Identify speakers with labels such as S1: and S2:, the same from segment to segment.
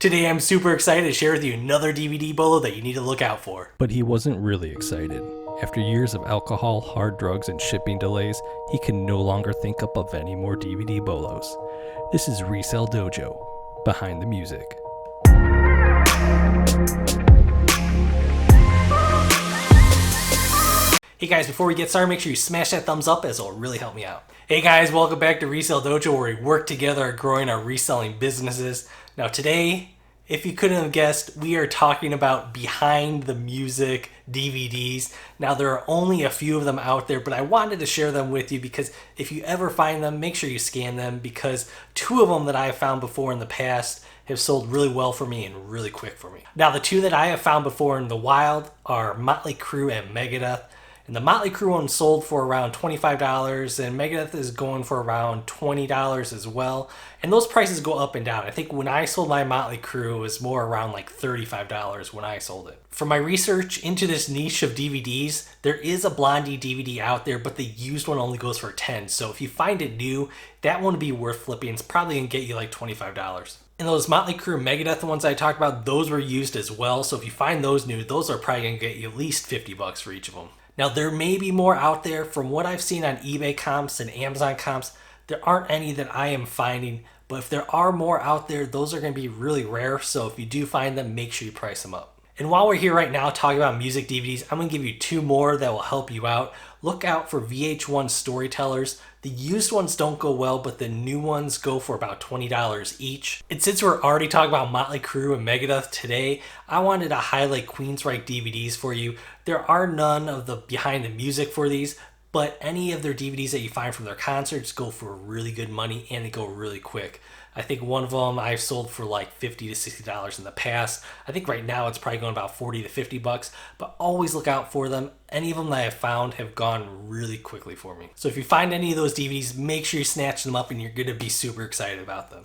S1: Today I'm super excited to share with you another DVD bolo that you need to look out for.
S2: But he wasn't really excited. After years of alcohol, hard drugs, and shipping delays, he can no longer think up of any more DVD bolos. This is Resale Dojo, behind the music.
S1: Hey guys, before we get started, make sure you smash that thumbs up as it'll really help me out. Hey guys, welcome back to Resale Dojo, where we work together at growing our reselling businesses. Now today, if you couldn't have guessed, we are talking about behind the music DVDs. Now there are only a few of them out there, but I wanted to share them with you because if you ever find them, make sure you scan them, because two of them that I have found before in the past have sold really well for me and really quick for me. Now the two that I have found before in the wild are Motley Crue and Megadeth. And the Motley Crue one sold for around $25, and Megadeth is going for around $20 as well. And those prices go up and down. I think when I sold my Motley Crue, it was more around like $35 when I sold it. For my research into this niche of DVDs, there is a Blondie DVD out there, but the used one only goes for $10. So if you find it new, that one would be worth flipping. It's probably going to get you like $25. And those Motley Crue Megadeth ones I talked about, those were used as well. So if you find those new, those are probably going to get you at least $50 for each of them. Now there may be more out there. From what I've seen on eBay comps and Amazon comps, there aren't any that I am finding, but if there are more out there, those are going to be really rare. So if you do find them, make sure you price them up. And while we're here right now talking about music DVDs, I'm going to give you two more that will help you out. Look out for VH1 Storytellers. The used ones don't go well, but the new ones go for about $20 each. And since we're already talking about Motley Crue and Megadeth today, I wanted to highlight Queensryche DVDs for you. There are none of the behind the music for these, but any of their DVDs that you find from their concerts go for really good money and they go really quick. I think one of them I've sold for like $50 to $60 in the past. I think right now it's probably going about $40 to $50, but always look out for them. Any of them that I've found have gone really quickly for me. So if you find any of those DVDs, make sure you snatch them up and you're going to be super excited about them.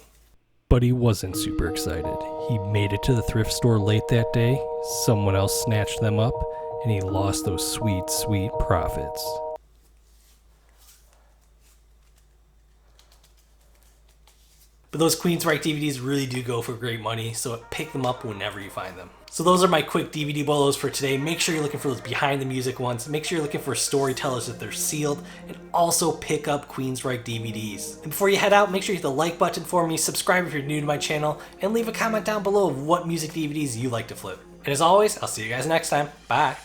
S2: But he wasn't super excited. He made it to the thrift store late that day, someone else snatched them up, and he lost those sweet, sweet profits.
S1: But those Queensryche DVDs really do go for great money, so pick them up whenever you find them. So those are my quick DVD bolos for today. Make sure you're looking for those behind the music ones. Make sure you're looking for Storytellers if they're sealed, and also pick up Queensryche DVDs. And before you head out, make sure you hit the like button for me, subscribe if you're new to my channel, and leave a comment down below of what music DVDs you like to flip. And as always, I'll see you guys next time. Bye!